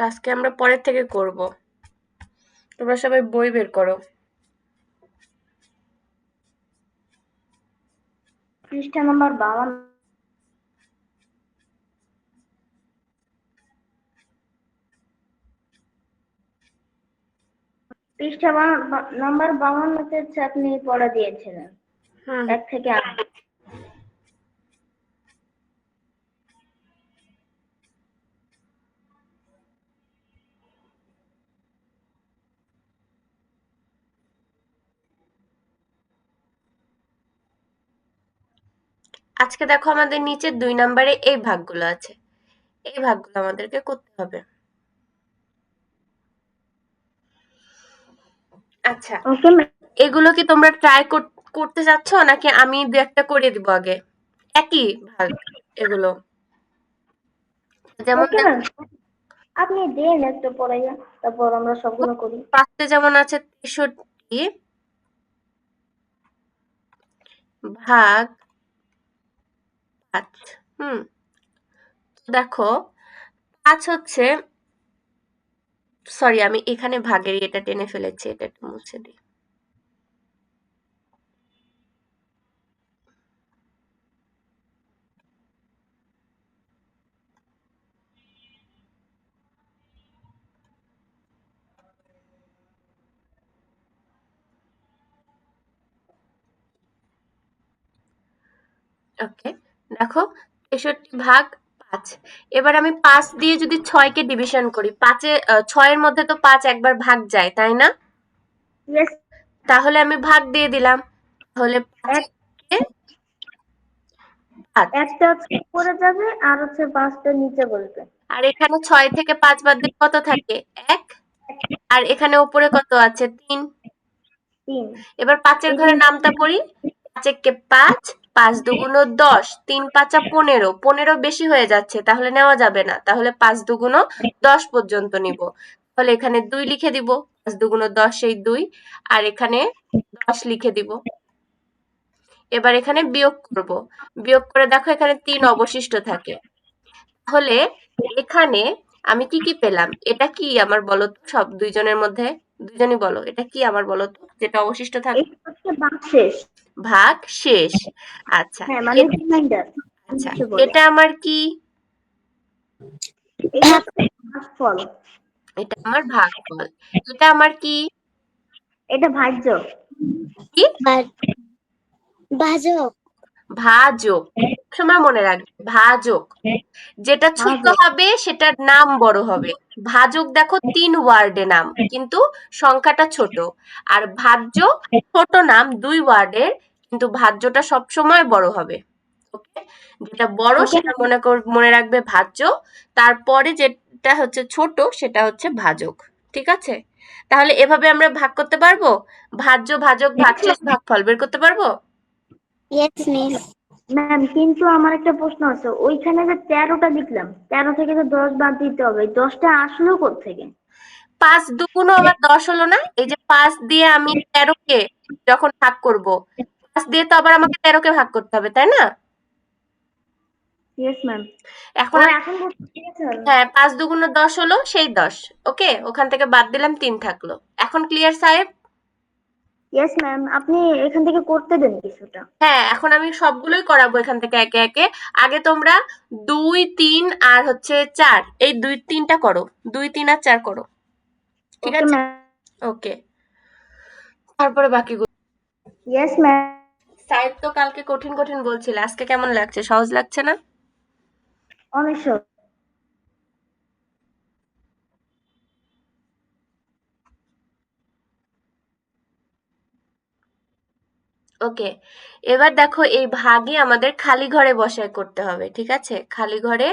আজকে আমরা পরের থেকে করব। তোমরা সবাই বই বের করো। পৃষ্ঠা নাম্বার 52। পৃষ্ঠা নাম্বার 52-তে আপনি পড়া দিয়েছিলেন হুম 1 থেকে 8। আজকে দেখো আমাদের নিচে 2 নম্বরে এই ভাগগুলো আছে। এই ভাগগুলো আমাদেরকে করতে হবে। আচ্ছা, ওকে এগুলো কি তোমরা ট্রাই করতে চাচ্ছ নাকি আমি দু একটা করে দিব আগে? একই ভাগ এগুলো। যেমন ওকে দেখো ম্যাম, আপনি দেন একটু পড়াইয়া, তারপর আমরা সবগুলো করি। ফার্স্টে যেমন আছে 63 ভাগ 5। হুম, দেখো 5 হচ্ছে, সরি আমি এখানে ভাগের এটা টেনে ফেলেছি, এটা একটু মুছে দিই। ওকে, দেখো 63 ভাগ 5। এবার আমি 5 দিয়ে যদি 6 কে ডিভিশন করি, 6 এর মধ্যে তো 5 একবার ভাগ যায়, তাই না? ইয়েস। তাহলে আমি ভাগ দিয়ে দিলাম। তাহলে 5 এক কে 5। একটা উপরে যাবে আর 5টা নিচে বলবে। আর এখানে 6 থেকে 5 বাদ দিলে কত থাকে? 1। আর এখানে উপরে কত আছে? 3। 3। এবার 5 এর এই ঘরে 3 নামতা পড়ি। 5 একে 5, 5 দুগুণ 10, 3 পাঁচা 15, 15 বেশি হয়ে যাচ্ছে, তাহলে নেওয়া যাবে না। তাহলে 5 দুগুণ 10 পর্যন্ত নিব। তাহলে এখানে 2 লিখে দিব। 5 দুগুণ 10 এই 2, আর এখানে 10 লিখে দিব। এবার এখানে বিয়োগ করব। বিয়োগ করে দেখো এখানে 3 অবশিষ্ট থাকে। তাহলে এখানে আমি কি কি পেলাম? এটা কি আমার বলো তো, সব দুইজনের মধ্যে দুইজনই বলো, এটা কি আমার বলো তো, যেটা অবশিষ্ট থাকবে? এটা ভাগ শেষ। ভাগ শেষ। আচ্ছা, হ্যাঁ, মানে এ- রিমাইন্ডার আচ্ছা, কিছু বলে। এটা আমার কি? এটা ভাগফল। এটা আমার ভাগফল। এটা আমার কি? এটা ভাজ্য। কি? ভাজক। ভাজক। সময় মনে রাখবে, ভাজক। যেটা ছোট ভাজক। হবে সেটার নাম বড় হবে। ভাজক দেখো 3 ওয়ার্ডে নাম, কিন্তু সংখ্যাটা ছোট। আর ভাজ্য ছোট নাম 2 ওয়ার্ডের, কিন্তু ভাজ্যটা সবসময় বড় হবে। ওকে, যেটা বড় ওকে। সেটা মনে রাখবে ভাজ্য। তারপরে যেটা হচ্ছে ছোট সেটা হচ্ছে ভাজক। ঠিক আছে? তাহলে এভাবে আমরা ভাগ করতে পারবো। ভাজ্য, ভাজক, ভাগশেষ, ভাগফল বের করতে পারবো। Yes miss. ম্যাম, কিন্তু আমার একটা প্রশ্ন আছে, ওইখানে যে 13টা লিখলাম, 13 থেকে যে 10 বাদ দিতে হবে, 10টা আসলো কোত্থেকে? 5 দুগুণও আবার 10 হলো না? এই যে 5 দিয়ে আমি 13 কে যখন ভাগ করব, 5 দিয়ে তো আবার আমাকে 13 কে ভাগ করতে হবে, তাই না? Yes ma'am. এখন ও আমি, এখন বুঝতে পেরেছেন? হ্যাঁ 5 দুগুণ 10 হলো, সেই 10। ওকে, ওখান থেকে বাদ দিলাম, 3 থাকলো। এখন ক্লিয়ার সাহেব? ইয়েস ম্যাম, আপনি এখান থেকে করতে দেন কিছুটা। হ্যাঁ, এখন আমি সবগুলোই করাবো এখান থেকে একে একে। আগে তোমরা 2, 3 আর হচ্ছে 4, এই 2, 3টা করো। 2, 3 আর 4 করো। ঠিক ওকে আছে? ম্যাম। ওকে, তারপরে বাকিগুলো। Yes ma'am. সাহেব তো কালকে কঠিন কঠিন বলছিল, আজকে কেমন লাগছে? সহজ লাগছে না? অনেক সহজ। ওকে, এবার দেখো এই ভাগই আমাদের খালি ঘরে বসায় করতে হবে। ঠিক আছে? খালি ঘরে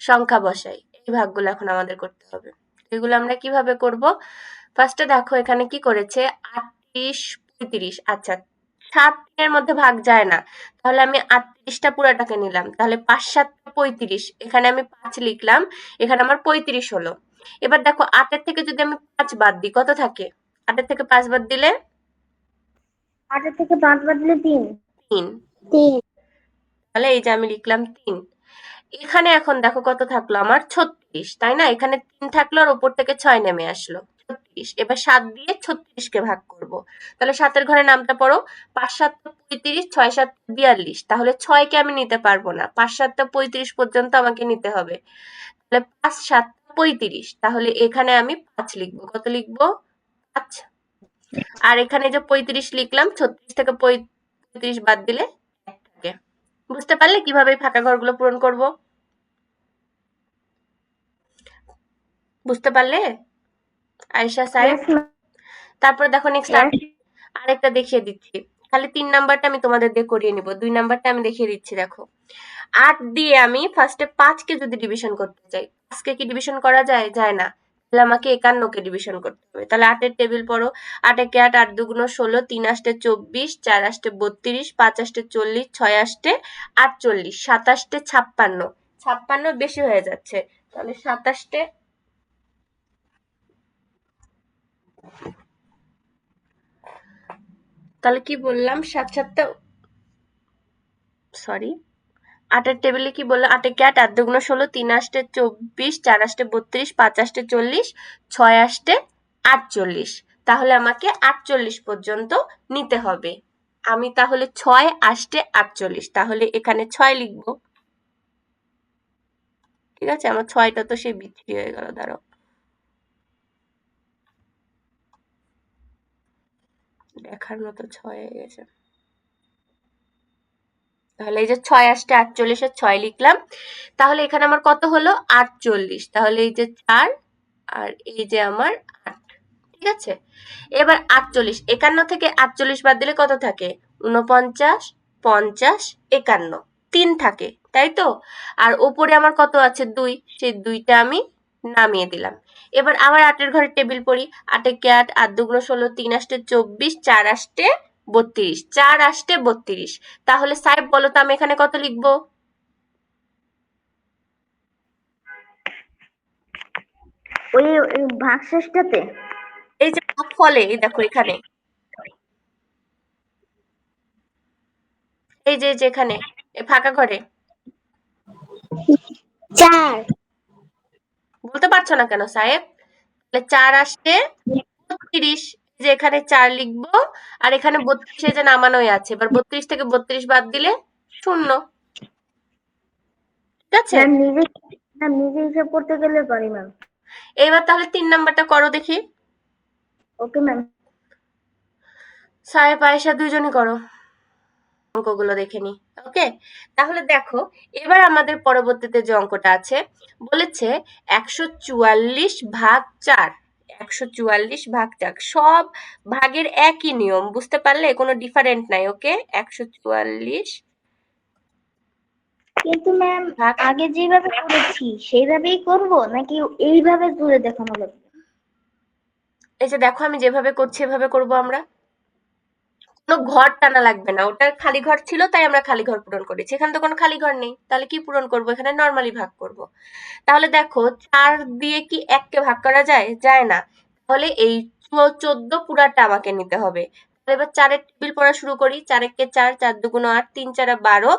সংখ্যা বসাই, এই ভাগগুলো এখন আমাদের করতে হবে। এগুলো আমরা কিভাবে করব? ফার্স্টে দেখো এখানে কি করেছে, 38, 35। আচ্ছা, 7 এর মধ্যে ভাগ যায় না, তাহলে আমি 38টা পুরাটাকে নিলাম। তাহলে 5 7 35, এখানে আমি 5 লিখলাম, এখানে আমার 35 হলো। এবার দেখো 8 এর থেকে যদি আমি 5 বাদ দিই, কত থাকে? 8 এর থেকে 5 বাদ দিলে 8 থেকে 5 বাদ দিলে 3। 3। 3। তাহলে এই যে আমি লিখলাম 3। এখানে এখন দেখো কত থাকলো আমার? 36। 36, তাই না? এখানে 3 থাকলো আর উপর থেকে 6 নেমে আসলো, 36। এবার 7 দিয়ে 36 কে ভাগ করব। তাহলে 7 এর ঘরে নামটা পড়ো। 5 7 35, 6 7 42। তাহলে 6 কে আমি নিতে পারবো না, 5 7 35 পর্যন্ত আমাকে নিতে হবে। তাহলে 5 7 35। তাহলে এখানে আমি 5 লিখবো। কত লিখবো? 5। আর এখানে যে 35 লিখলাম, 36 থেকে 35 বাদ দিলে 1 থাকে। বুঝতে পারলে কিভাবে এই ফাঁকা ঘরগুলো পূরণ করব? বুঝতে পারলে আয়েশা সাহেব? Yes ma'am. তারপরে দেখো নেক্সট আরেকটা দেখিয়ে দিচ্ছি। খালি 3 নাম্বারটা আমি তোমাদের দিয়ে করিয়ে নিব, 2 নাম্বারটা আমি দেখিয়ে দিচ্ছি। দেখো 8 দিয়ে আমি ফার্স্টে 5 কে যদি ডিভিশন করতে চাই, 5 কে কি ডিভিশন করা যায়? যায় না। তাহলে আমাকে 51 কে ডিভিশন করতে হবে। তাহলে 8 এর টেবিল পড়ো। 8 একে 8, 8 দুগুণ 16, 3 আষ্টে 24, 4 আষ্টে 32, 5 আষ্টে 40, 6 আষ্টে 48, 7 আষ্টে 56। 56 বেশি হয়ে যাচ্ছে, তাহলে 7 আষ্টে, তাহলে কি বললাম? 7 7টা, সরি, 8 এর টেবিলে কি বললাম? 8 একে 8, 8 দুগুণ 16, 3 আষ্টে 24, 4 আষ্টে 32, 5 আষ্টে 40, 6 আষ্টে 48। তাহলে আমাকে 48 পর্যন্ত নিতে হবে। আমি তাহলে 6 আষ্টে 48, তাহলে এখানে 6 লিখবো। ঠিক আছে, আমার 6টা তো সেই বিচ্ছিরি হয়ে গেল, দাঁড়াও, দেখার মতো 6 হয়ে গেছে। তাহলে এই যে 6 আষ্টে 48 এর 6 লিখলাম। তাহলে এখানে আমার কত হলো? 48। তাহলে এই যে 4 আর এই যে আমার 8। ঠিক আছে, এবার 48, 51 থেকে 48 বাদ দিলে কত থাকে? 49, 50, 51, 3 থাকে, তাই তো? আর উপরে আমার কত আছে? 2, সেই 2টা আমি নামিয়ে দিলাম। এবার আবার 8 এর ঘরে টেবিল পড়ি। 8 একে 8, 8 দুগুণ 16, 3 আষ্টে 24, 4 আষ্টে 32, 4 আষ্টে 32। তাহলে সাহেব বলো তো আমি এখানে কত লিখবো? ওই ভাগশেষটাতে। এই যে ভাগফলে, এই দেখো এখানে, এই যে এখানে ফাঁকা ঘরে 4। বলতে পারছো না কেন সাহেব? তাহলে 4 আসতে 32, যে এখানে 4 লিখবো। আর এখানে 32 যে নামানোই আছে। এবার 32 থেকে 32 বাদ দিলে 0। ঠিক আছে, ম্যাম নিজে হিসাব করতে গেলে পারি ম্যাম। এইবার তাহলে 3 নাম্বারটা করো দেখি। Okay ma'am. সাহেব আয়েশা দুইজনই করো, অঙ্কগুলো দেখে নি। ওকে, তাহলে দেখো এবার আমাদের পরবর্তীতে যে অঙ্কটা আছে, বলেছে 144 ভাগ 4। 144 ভাগ 4, সব ভাগের একই নিয়ম, বুঝতে পারলে? কোনো ডিফারেন্ট নাই। ওকে, 144 কিন্তু ম্যাম ভাগ, আগে যেভাবে করেছি সেইভাবেই করব নাকি এইভাবে তুলে দেখানো লাগবে? এই যে দেখো আমি যেভাবে করছি এভাবে করব আমরা। কোনো ঘর টানা লাগবে না, ওটা খালি ঘর ছিল তাই আমরা খালি ঘর পূরণ করেছি। এখানে তো কোনো খালি ঘর নেই, তাহলে কি পূরণ করব? এখানে নর্মালি ভাগ করব। তাহলে দেখো 4 দিয়ে কি 1 কে ভাগ করা যায়? যায় না। তাহলে এই 14 পুরাটা আমাকে নিতে হবে। তাহলে এবার 4 এর টেবিল পড়া শুরু করি। 4 একে 4, 4 দুগুণ 8, 3 4 12,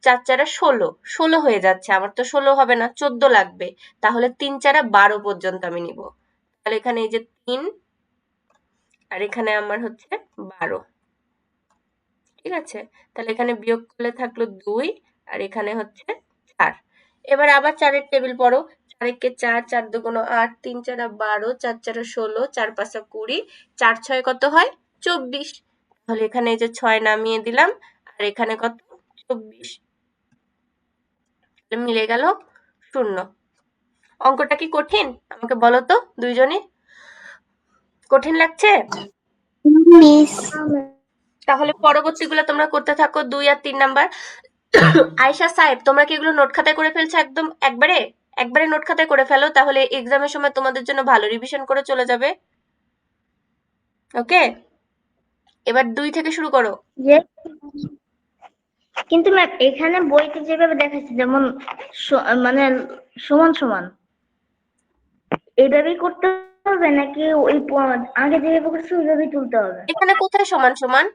4 4 16। 16 হয়ে যাচ্ছে, আমার তো 16 হবে না, 14 লাগবে। তাহলে 3 4 12 পর্যন্ত আমি নিব। তাহলে এখানে এই যে 3, আর এখানে আমার হচ্ছে 12। ঠিক আছে, তাহলে এখানে বিয়োগ করলে থাকলো 2, আর এখানে হচ্ছে 4। এবার আবার 4 এর টেবিল পড়ো। 4 একে 4, 4 দুগুণ 8, 3 4 12, 4 4 16, 4 5 20, 4 6 কত হয়? 24। তাহলে এখানে এই যে 6 নামিয়ে দিলাম, আর এখানে কত? 24। মিলে গেল 0। অঙ্কটা কি কঠিন? আমাকে বলো তো দুইজনই, কঠিন লাগছে? মিস। তাহলে পরবর্তীগুলো তোমরা করতে থাকো, 2 আর 3 নাম্বার। আয়েশা সাহেব, তোমরা কি এগুলো নোট খাতায় করে ফেলছো? একদম একবারে একবারে নোট খাতায় করে ফেলো, তাহলে এক্সামের সময় তোমাদের জন্য ভালো রিভিশন করে চলে যাবে। ওকে, এবার 2 থেকে শুরু করো। কিন্তু ম্যাম এখানে বইতে যেভাবে দেখাচ্ছে যেমন মানে সমান সমান এইভাবেই করতে হবে নাকি ওই আগে যেভাবে করছে ওইভাবেই তুলতে হবে? এখানে কোথায় সমান সমান?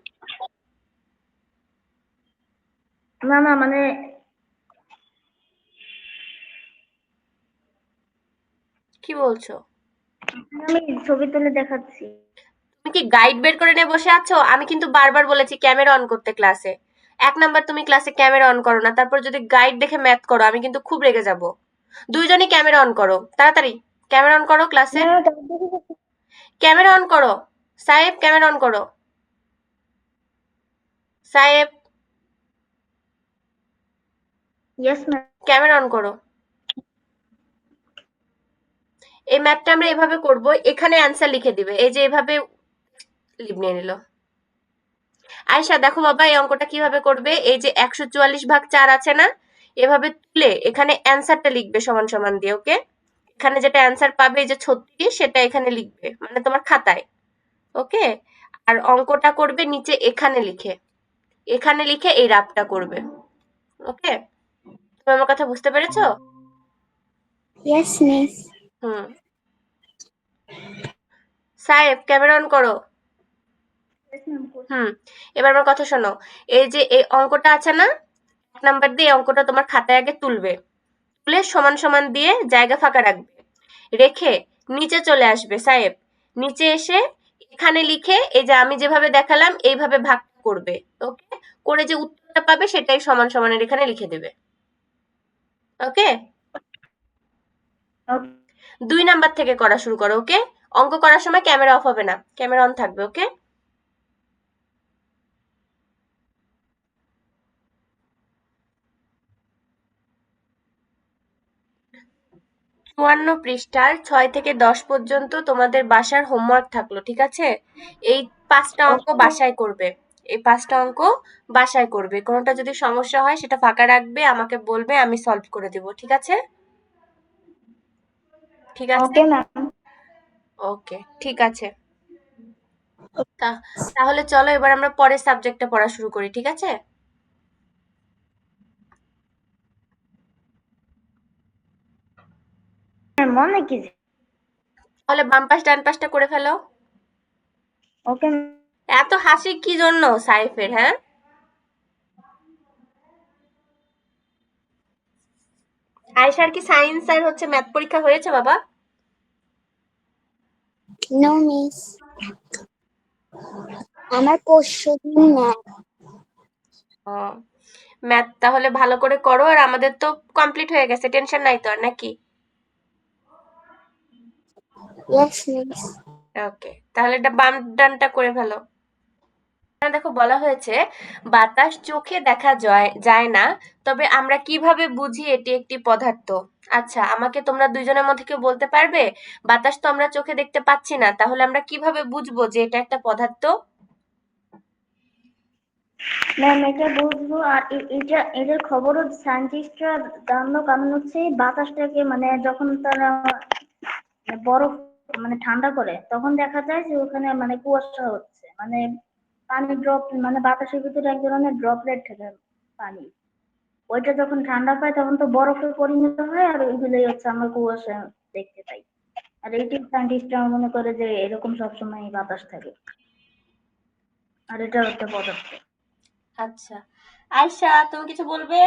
না না মানে কি বলছো? আমি ছবি তুলে দেখাচ্ছি। তুমি কি গাইড বের করে নিয়ে বসে আছো? আমি কিন্তু বারবার বলেছি ক্যামেরা অন করতে ক্লাসে। ১ নাম্বার তুমি ক্লাসে ক্যামেরা অন করো না, তারপর যদি গাইড দেখে ম্যাথ করো আমি কিন্তু খুব রেগে যাব। দুইজনই ক্যামেরা অন করো, তাড়াতাড়ি ক্যামেরা অন করো ক্লাসে। ম্যাম এটা দেখে গেছি। ক্যামেরা অন করো। সাহেব ক্যামেরা অন করো। সাহেব ইয়েস ম্যাম। ক্যামেরা অন করো। এই ম্যাথটা আমরা এভাবে করব, এখানে অ্যান্সার লিখে দিবে। এই যে এভাবে লিভ নিয়ে নিল। আয়শা দেখো বাবা এই অঙ্কটা কিভাবে করবে। এই যে 144/4 আছে না, এভাবে তুলে এখানে অ্যান্সারটা লিখবে সমান সমান দিয়ে। ওকে, এখানে যেটা অ্যান্সার পাবে এই যে 36 সেটা এখানে লিখবে, মানে তোমার খাতায়। ওকে, আর অঙ্কটা করবে নিচে এখানে লিখে, এখানে লিখে এই রাফটা করবে। ওকে, তুমি আমার কথা বুঝতে পেরেছো? Yes miss. হুম। সাহেব ক্যামেরা অন করো। Yes ma'am. হুম, এবার আমার কথা শোনো। এই যে এই অঙ্কটা আছে না, ১ নাম্বার দিয়ে এই অঙ্কটা তোমার খাতায় আগে তুলবে, তুলে সমান সমান দিয়ে জায়গা ফাঁকা রাখবে, রেখে নিচে চলে আসবে সাহেব। নিচে এসে এখানে লিখে এই যে আমি যেভাবে দেখালাম এইভাবে ভাগ করবে। ওকে, করে যে উত্তরটা পাবে সেটাই সমান সমানের এখানে লিখে দেবে। ওকে, ২ নাম্বার থেকে করা শুরু করো। ওকে, অঙ্ক করার সময় ক্যামেরা অফ হবে না, ক্যামেরা অন থাকবে। ওকে, ৫৪ পৃষ্ঠার ৬ থেকে ১০ পর্যন্ত তোমাদের বাসার হোমওয়ার্ক থাকলো, ঠিক আছে? এই ৫টা অঙ্ক বাসায় করবে। এই ৫টা অঙ্ক বাসায় করবে। কোনোটা যদি সমস্যা হয় সেটা ফাঁকা রাখবে, আমাকে বলবে, আমি সলভ করে দিব। ঠিক আছে? ঠিক আছে? Okay ma'am. ওকে, ঠিক আছে। তাহলে চলো এবার আমরা পরের সাবজেক্টটা পড়া শুরু করি। ঠিক আছে? মনে কি? তাহলে বাম পাশ ডান পাশটা করে ফেলো। ওকে। এত হাসি কি জন্য সাইফের, হ্যাঁ? আয়েশার কি সায়েন্স আর হচ্ছে ম্যাথ পরীক্ষা হয়েছে বাবা? No miss. আমার পরশুদিন ম্যাথ। ও, ম্যাথ তাহলে ভালো করে করো। আর আমাদের তো কমপ্লিট হয়ে গেছে, টেনশন নাই তো আর, নাকি? Yes miss. ওকে, তাহলে এটা বাম ডানটা করে ফেলো। এখানে দেখো বলা হয়েছে বাতাস চোখে দেখা যায় না, তবে আমরা কিভাবে বুঝি এটি একটি পদার্থ? আচ্ছা, আমাকে তোমরা দুইজনের মধ্যে কেউ বলতে পারবে, বাতাস তো আমরা চোখে দেখতে পাচ্ছি না, তাহলে আমরা কিভাবে বুঝবো যে এটা একটা পদার্থ? ম্যাম এটা বুঝবো আর এটা এদের খবরও সায়েন্টিস্টরা জানলো, কারণ হচ্ছে এই বাতাসটাকে মানে যখন তারা বরফ মানে ঠান্ডা করে তখন দেখা যায় যে ওখানে মানে কুয়াশা হচ্ছে, মানে পানি ড্রপ মানে বাতাসের ভিতরে এক ধরনের ড্রপলেট থাকে পানি, ওইটা যখন ঠান্ডা পায় তখন তো বরফে পরিণত হয় আর ওইগুলোই হচ্ছে আমরা কুয়াশা দেখতে পাই। আর এইটি সায়েন্টিস্টরা মনে করে যে এরকম সবসময় বাতাস থাকে আর এটা হচ্ছে পদার্থ। আচ্ছা, আয়শা তুমি কিছু বলবে?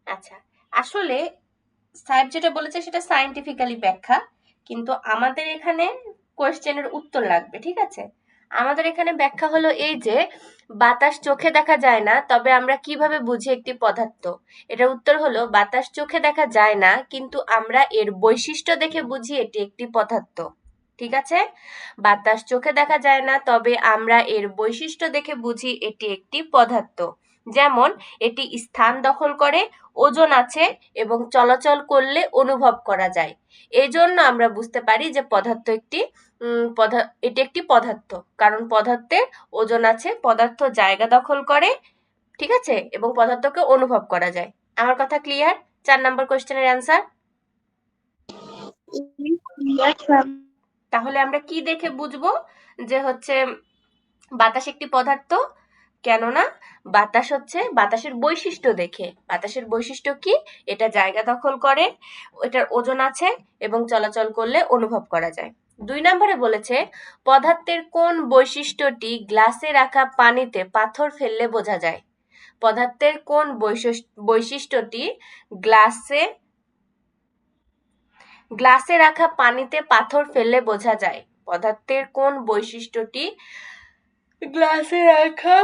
আচ্ছা, আসলে সাহেব যেটা বলেছে সেটা সায়েন্টিফিক্যালি ব্যাখ্যা, কিন্তু আমাদের এখানে কোয়েশ্চেনের উত্তর লাগবে। ঠিক আছে? আমাদের এখানে ব্যাখ্যা হলো এই যে বাতাস চোখে দেখা যায় না, তবে আমরা কিভাবে বুঝি একটি পদার্থ? এটার উত্তর হলো বাতাস চোখে দেখা যায় না, কিন্তু আমরা এর বৈশিষ্ট্য দেখে বুঝি এটি একটি পদার্থ। ঠিক আছে? বাতাস চোখে দেখা যায় না, তবে আমরা এর বৈশিষ্ট্য দেখে বুঝি এটি একটি পদার্থ। যেমন এটি স্থান দখল করে, ওজন আছে এবং চলাচল করলে অনুভব করা যায়। এই জন্য আমরা বুঝতে পারি যে পদার্থ একটি এটি একটি পদার্থ, কারণ পদার্থের ওজন আছে, পদার্থ জায়গা দখল করে, ঠিক আছে, এবং পদার্থকে অনুভব করা যায়। আমার কথা ক্লিয়ার? ৪ নম্বর কোশ্চেনের অ্যান্সার। Yes ma'am. তাহলে আমরা কি দেখে বুঝবো যে হচ্ছে বাতাস একটি পদার্থ? কেননা বাতাস হচ্ছে বাতাসের বৈশিষ্ট্য দেখে। বাতাসের বৈশিষ্ট্য কি? এটা জায়গা দখল করে, এটার ওজন আছে এবং চলাচল করলে অনুভব করা যায়। ২ নম্বরে বলেছে পদার্থের কোন বৈশিষ্ট্যটি গ্লাসে রাখা পানিতে পাথর ফেললে বোঝা যায়? পদার্থের কোন বৈশিষ্ট্যটি গ্লাসে রাখা পানিতে পাথর ফেললে বোঝা যায়? পদার্থের কোন বৈশিষ্ট্যটি গ্লাসে রাখা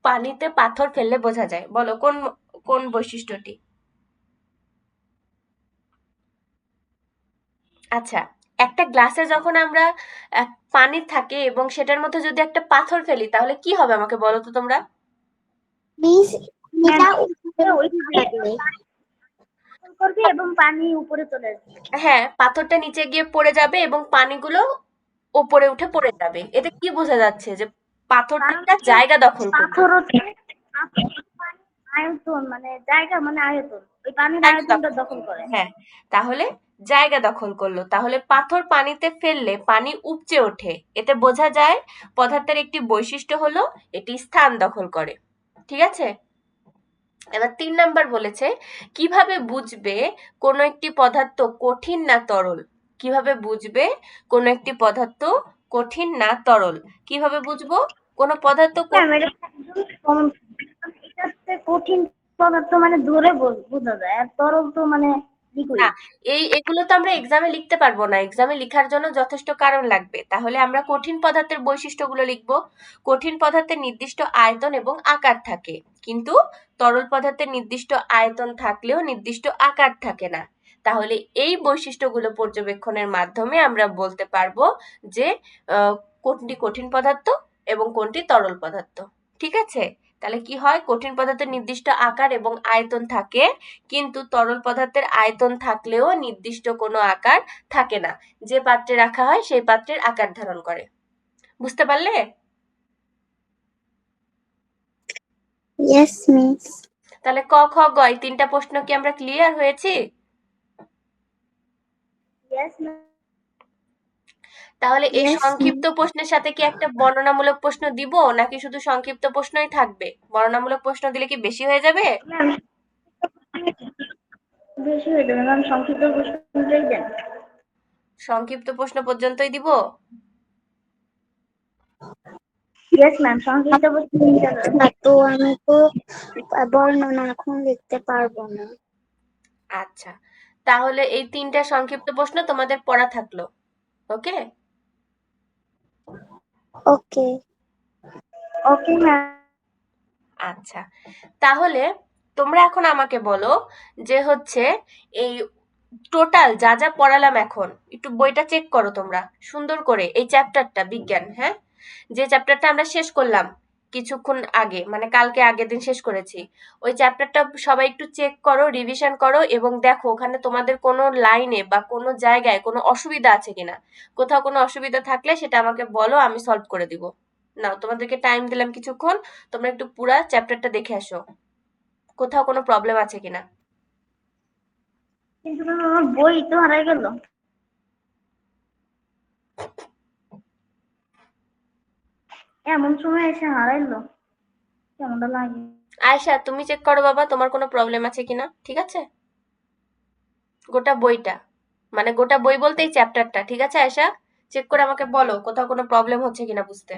পানিতে পাথর ফেললে বোঝা যায়? বলো কোন কোন বৈশিষ্ট্যটি? আচ্ছা, একটা গ্লাসে যখন আমরা পানি থাকে এবং সেটার মধ্যে যদি একটা পাথর ফেলি তাহলে কি হবে আমাকে বলো তো তোমরা? মিস ম্যাম, এটা ওই পানি করবে এবং পানি উপরে চলে আসবে। হ্যাঁ, পাথরটা নিচে গিয়ে পড়ে যাবে এবং পানিগুলো ওপরে উঠে পড়ে যাবে। এতে কি বোঝা যাচ্ছে যে পাথরটা কারণ একটা জায়গা দখল করবে। পাথর হচ্ছে আয়তন, মানে জায়গা মানে আয়তন, ওই পানির জায়গা আয়তনটা দখল দখল করলো, করে। হ্যাঁ, তাহলে জায়গা দখল করলো। তাহলে পাথর পানিতে ফেললে পানি উপচে ওঠে। এতে বোঝা যায় পদার্থের একটি বৈশিষ্ট্য হলো এটি স্থান দখল করে। ঠিক আছে? এবার 3 নাম্বার বলেছে কিভাবে বুঝবে কোনো একটি পদার্থ কঠিন না তরল? কিভাবে বুঝবে কোনো একটি পদার্থ কঠিন না তরল? কিভাবে বুঝবো কোনো পদার্থ ম্যাম, এটা একদম common। এটাতে কঠিন পদার্থ মানে ধরে বোঝা যায়, আর তরল তো মানে না, লিকুইড। এগুলো তো আমরা এক্সামে লিখতে পারবো না। এক্সামে লিখার জন্য যথেষ্ট কারণ লাগবে। তাহলে আমরা কঠিন পদার্থের বৈশিষ্ট্যগুলো লিখবো। কঠিন পদার্থের নির্দিষ্ট আয়তন এবং আকার থাকে, কিন্তু তরল পদার্থের নির্দিষ্ট আয়তন থাকলেও নির্দিষ্ট আকার থাকে না। তাহলে এই বৈশিষ্ট্যগুলো পর্যবেক্ষণের মাধ্যমে আমরা বলতে পারবো যে কোনটি কঠিন পদার্থ এবং কোনটি তরল পদার্থ। ঠিক আছে? তাহলে কি হয়, কঠিন পদার্থের নির্দিষ্ট আকার এবং আয়তন থাকে, কিন্তু তরল পদার্থের আয়তন থাকলেও নির্দিষ্ট কোনো আকার থাকে না। যে পাত্রে রাখা হয় সেই পাত্রের আকার ধারণ করে। বুঝতে পারলে? Yes miss. তাহলে ক খ গ এই 3টা প্রশ্ন কি আমরা ক্লিয়ার হয়েছি? Yes ma'am. তাহলে এই Yes, সংক্ষিপ্ত প্রশ্নের সাথে কি একটা বর্ণনামূলক প্রশ্ন দিব, নাকি শুধু সংক্ষিপ্ত প্রশ্নই থাকবে? বর্ণনামূলক প্রশ্ন দিলে কি বেশি হয়ে যাবে? ম্যাম, বেশি হয়ে যাবে ম্যাম, সংক্ষিপ্ত প্রশ্নটাই দেন। সংক্ষিপ্ত প্রশ্ন পর্যন্তই দিব? ইয়েস ম্যাম, সংক্ষিপ্ত প্রশ্ন তিনটা দেন। না তো আমি তো বর্ণনা এখন লিখতে পারবো না। আচ্ছা, তাহলে এই 3টা সংক্ষিপ্ত প্রশ্ন তোমাদের পড়া থাকলো। ওকে? ওকে। Okay ma'am. আচ্ছা, তাহলে তোমরা এখন আমাকে বলো যে হচ্ছে এই টোটাল যা যা পড়ালাম এখন একটু বইটা চেক করো তোমরা সুন্দর করে, এই চ্যাপ্টারটা বিজ্ঞান, হ্যাঁ, যে চ্যাপ্টারটা আমরা শেষ করলাম কিছুক্ষণ আগে, মানে কালকে আগের দিন শেষ করেছি, ওই চ্যাপ্টারটা সবাই একটু চেক করো, রিভিশন করো এবং দেখো ওখানে তোমাদের কোনো লাইনে বা কোনো জায়গায় কোনো অসুবিধা আছে কিনা। কোথাও কোনো অসুবিধা থাকলে সেটা আমাকে বলো, আমি সলভ করে দিব। নাও, তোমাদেরকে টাইম দিলাম কিছুক্ষণ, তোমরা একটু পুরা চ্যাপ্টারটা দেখে আসো কোথাও কোনো প্রবলেম আছে কিনা। কিন্তু ম্যাম আমার বই তো হারাই গেল, এমন সময় এসে হারাইলো, কেমনটা লাগে। আয়শা, তুমি চেক করো বাবা তোমার কোনো প্রবলেম আছে কিনা, ঠিক আছে? গোটা বইটা, মানে গোটা বই বলতে এই চ্যাপ্টারটা, ঠিক আছে আয়শা? চেক করে আমাকে বলো কোথাও কোনো প্রবলেম হচ্ছে কিনা বুঝতে।